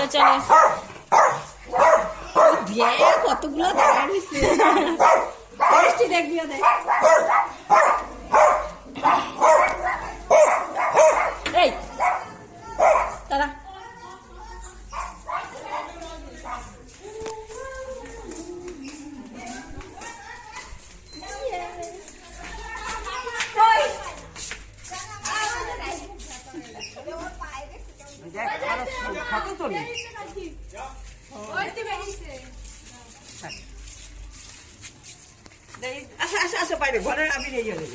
চলো কতগুলো দেখবি এই তারা বাইরে ঘরের আমি নিয়ে যাবে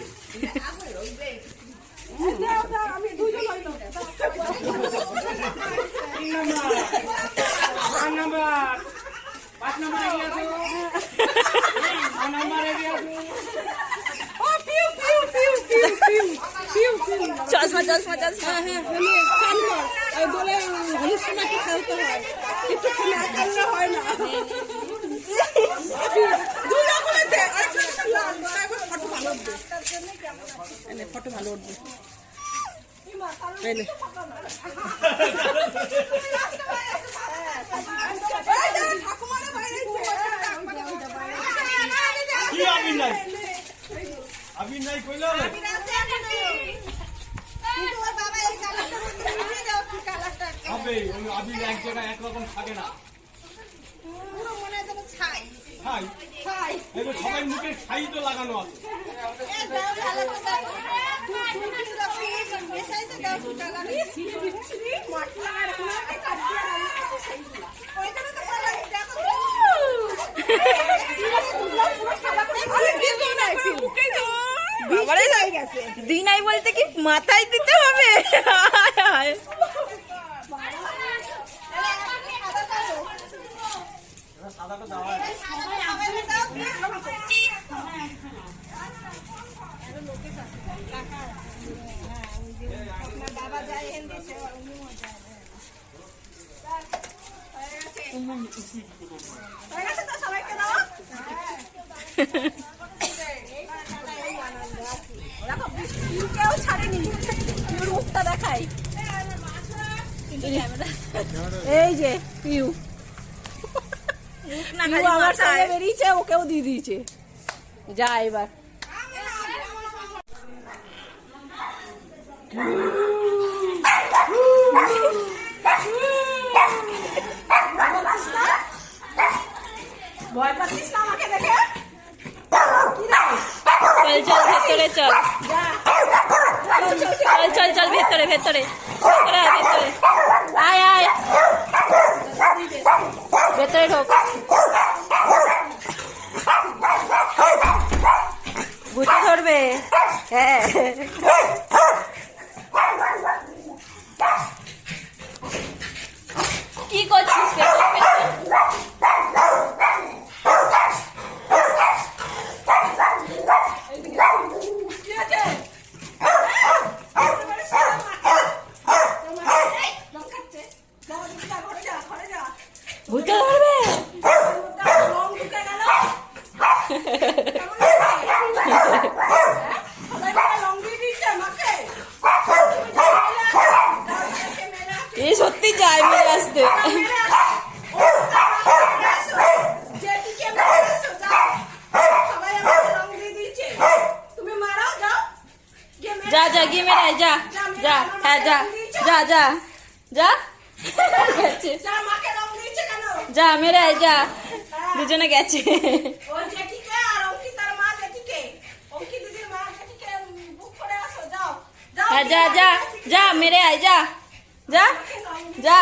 চশমা চশমা চশমা বলে অনুষ্ঠানকে খেলতে হয় একটু খেলে হয় না ফটো ভালো উঠবে একরকম থাকে না সবাই মুখে ছাই তো লাগানো আছে দিনাই বলতে কি মাথায় দিতে হবে কেউ ছাড়েনি মুখটা দেখাই এই যে পিউ আমার সঙ্গে বেরিয়েছে ওকেও দিয়ে দিয়েছে যা এবার ভয় পাচ্ছিস না আমাকে দেখে চল ভেতরে চল চল চল চল ভেতরে ভেতরে ভেতরে আয় আয় ভেতরে ঢোক বুঝতে ধরবে হ্যাঁ কি করছিস ভূতে ধরবে এই সত্যি যায় মেরে আসতে যা যা গিয়ে মেরে আয় যা যা হ্যাঁ যা যা যা যা যা মেরে আয় যা দুজনে গেছে হ্যাঁ যা যা যা মেরে আয় যা যা যা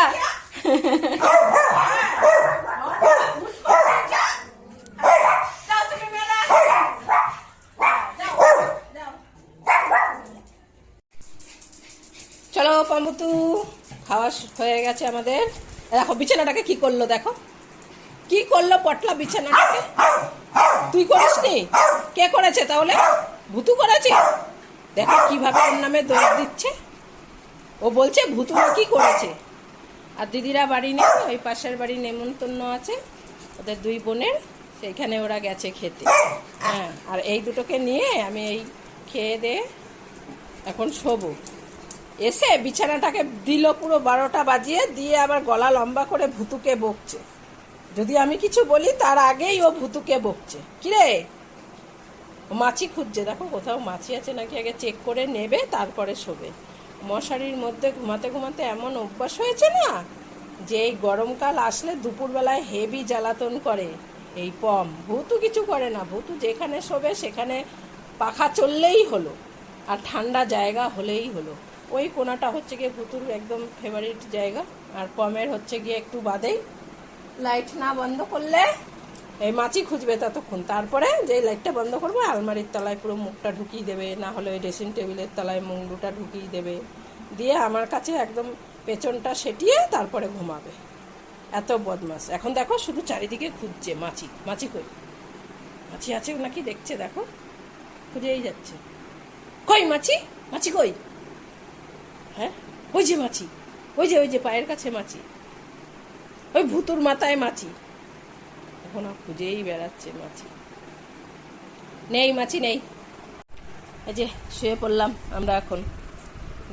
চলো পাম্বুতু খাওয়া হয়ে গেছে আমাদের দেখো বিছানাটাকে কি করলো দেখো কি করলো পটলা বিছানাটাকে তুই করিসনি কে করেছে তাহলে ভুতু করেছে দেখো কিভাবে ওর নামে দোষ দিচ্ছে ও বলছে ভুতু কি করেছে আর দিদিরা বাড়ি নেই ওই পাশের বাড়ি নেমন্তন্ন আছে ওদের দুই বোনের সেইখানে ওরা গেছে খেতে হ্যাঁ আর এই দুটোকে নিয়ে আমি এই খেয়ে দিয়ে এখন শোবো এসে বিছানাটাকে দিল পুরো 12টা বাজিয়ে, দিয়ে আবার গলা লম্বা করে ভুতুকে বকছে। যদি আমি কিছু বলি তার আগেই ও ভুতুকে বকছে। কিরে, মাছি খুঁজছে, দেখো কোথাও মাছি আছে নাকি আগে চেক করে নেবে, তারপরে শোবে। মশারির মধ্যে ঘুমাতে ঘুমাতে এমন অভ্যাস হয়েছে না, যে এই গরমকাল আসলে দুপুরবেলায় হেভি জ্বালাতন করে। এই পম ভূতু কিছু করে না, ভূতু যেখানে শোবে সেখানে পাখা চললেই হলো, আর ঠান্ডা জায়গা হলেই হলো। ওই কোনাটা হচ্ছে গিয়ে ভূতুর একদম ফেভারিট জায়গা, আর পমের হচ্ছে গিয়ে একটু বাদেই। লাইট না বন্ধ করলে এই মাছি খুঁজবে ততক্ষণ, তারপরে যে লাইটটা বন্ধ করবো আলমারির তলায় পুরো মুখটা ঢুকিয়ে দেবে, না হলে ওই ড্রেসিং টেবিলের তলায় মুন্ডুটা ঢুকিয়ে দেবে, দিয়ে আমার কাছে একদম পেছনটা সেটিয়ে তারপরে ঘুমাবে। এত বদমাস। এখন দেখো শুধু চারিদিকে খুঁজছে মাছি। মাছি কই, মাছি আছে নাকি দেখছে, দেখো খুঁজেই যাচ্ছে। কই মাছি, মাছি কই? হ্যাঁ ওই যে মাছি, ওই যে পায়ের কাছে মাছি, ওই ভুতুর মাথায় মাছি। এখন খুঁজেই বেড়াচ্ছে মাছি। নেই মাছি নেই। এই যে শুয়ে পড়লাম আমরা এখন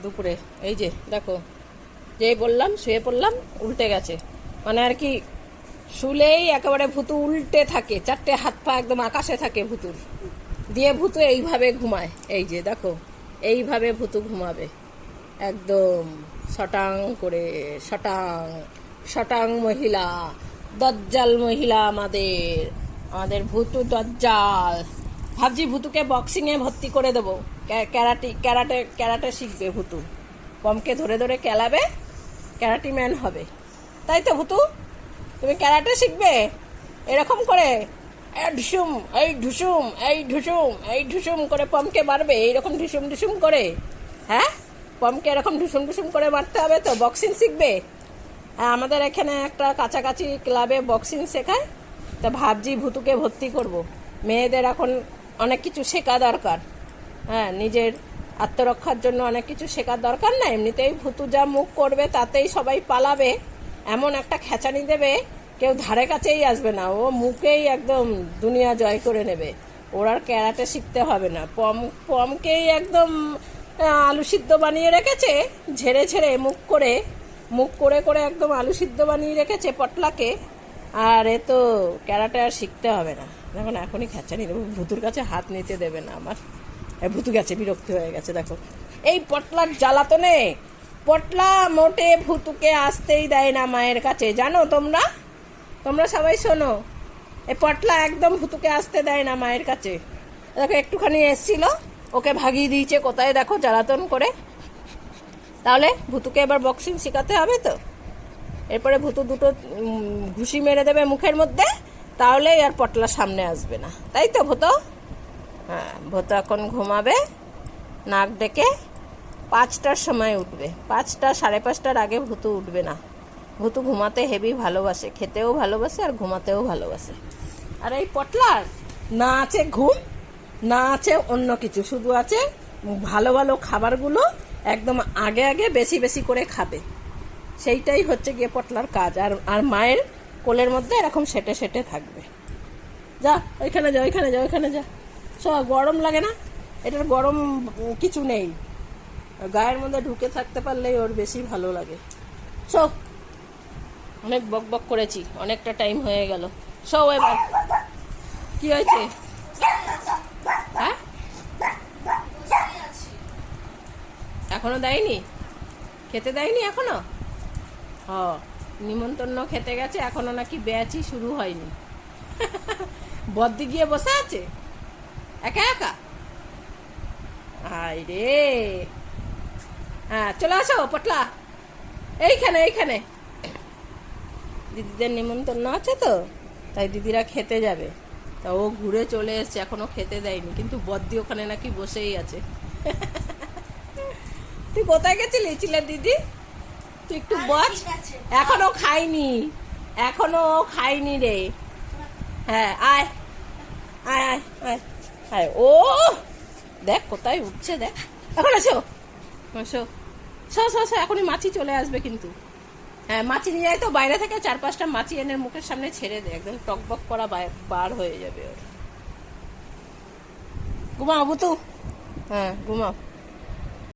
দুপুরে, এই যে দেখো, যেই বললাম শুয়ে পড়লাম উল্টে গেছে, মানে আর কি শুলেই একেবারে ভুতু উল্টে থাকে, 4টে হাত পা একদম আকাশে থাকে ভুতুর, দিয়ে ভুতু এইভাবে ঘুমায়। এই যে দেখো, এইভাবে ভুতু ঘুমাবে একদম শটাং করে। শটাং শটাং মহিলা, দজ্জাল মহিলা আমাদের ভুতু দজ্জাল। ভাবছি ভুতুকে বক্সিংয়ে ভর্তি করে দেবো, ক্যারাটে শিখবে ভুতু, পমকে ধরে ধরে খেলাবে, ক্যারাটি ম্যান হবে। তাই তো ভুতু, তুমি ক্যারাটে শিখবে এরকম করে, ঢুসুম এই ঢুসুম এই ঢুসুম এই ঢুসুম করে পমকে মারবে, এইরকম ঢুসুম ঢুসুম করে। হ্যাঁ, পমকে এরকম ঢুসুম ঢুসুম করে মারতে হবে তো, বক্সিং শিখবে। হ্যাঁ, আমাদের এখানে একটা কাছাকাছি ক্লাবে বক্সিং শেখায়, তা ভাবছি ভুতুকে ভর্তি করব। মেয়েদের এখন অনেক কিছু শেখা দরকার, হ্যাঁ, নিজের আত্মরক্ষার জন্য অনেক কিছু শেখার দরকার না। এমনিতেই ভুতু যা মুখ করবে তাতেই সবাই পালাবে, এমন একটা খেঁচানি দেবে কেউ ধারে কাছেই আসবে না, ও মুখেই একদম দুনিয়া জয় করে নেবে। ওর আর ক্যারাটে শিখতে হবে না, পমকেই একদম আলু সিদ্ধ বানিয়ে রেখেছে, ঝেড়ে ঝেড়ে মুখ করে করে একদম আলু সিদ্ধ বানিয়ে রেখেছে পটলাকে। আর এ তো ক্যারাটে আর শিখতে হবে না, এখনই খেঁচানি দেবো, ভুতুর কাছে হাত নিতে দেবে না আমার। ভুতু গেছে, বিরক্তি হয়ে গেছে। দেখো এই পটলার জ্বালাতনে পটলা মোটে ভুতুকে আসতেই দেয় না মায়ের কাছে, জানো তোমরা সবাই শোনো, এই পটলা একদম ভুতুকে আসতে দেয় না মায়ের কাছে। দেখো একটুখানি এসছিল, ওকে ভাগিয়ে দিয়েছে কোথায় দেখো জ্বালাতন করে। তাহলে ভুতুকে এবার বক্সিং শেখাতে হবে তো, এরপরে ভুতু দুটো ঘুষি মেরে দেবে মুখের মধ্যে, তাহলে আর পটলা সামনে আসবে না। তাই তো ভুতো? হ্যাঁ, ভুতো এখন ঘুমাবে, নাক ডেকে 5টার সময় উঠবে। 5টা 5:30টার আগে ভুতু উঠবে না। ভুতু ঘুমাতে হেভি ভালোবাসে, খেতেও ভালোবাসে আর ঘুমাতেও ভালোবাসে। আর এই পটলার না আছে ঘুম, না আছে অন্য কিছু, শুধু আছে ভালো ভালো খাবারগুলো একদম আগে আগে বেশি বেশি করে খাবে, সেইটাই হচ্ছে গিয়ে পটলার কাজ। আর মায়ের কোলের মধ্যে এরকম সেটে সেটে থাকবে। যা ওইখানে যা সব গরম লাগে না, এটার গরম কিছু নেই, গায়ের মধ্যে ঢুকে থাকতে পারলেই ওর বেশি ভালো লাগে। সব অনেক বক বক করেছি, অনেকটা টাইম হয়ে গেল। সব এবার কি হয়েছে? হ্যাঁ, এখনো দেয়নি, খেতে দেয়নি এখনো। নিমন্ত্রণ খেতে গেছে, এখনো নাকি ব্যাচই শুরু হয়নি। বদ্দি গিয়ে বসে আছে একা একা। আয় রে, হ্যাঁ চলে আসো পটলা, এইখানে দিদিদের নিমন্ত্রণ আছে তো, তাই দিদিরা খেতে যাবে, তা ও ঘুরে চলে এসছে, এখনো খেতে দেয়নি, কিন্তু বদ্দি ওখানে নাকি বসেই আছে। তুই কোথায় গেছিলি দিদি? তুই একটু বস, এখনো খাইনি রে। হ্যাঁ আয় আয় আয় আয় আয়, ও দেখ কোথায় উঠছে, দেখ। এখন আসো, এখনই মাছি চলে আসবে কিন্তু। হ্যাঁ, মাছি নিয়ে যায় তো বাইরে থেকে 4-5টা মাছি এনে মুখের সামনে ছেড়ে দে, একদম টকবক করা বার হয়ে যাবে ওর। ঘুমাও বুতু, হ্যাঁ ঘুমাও।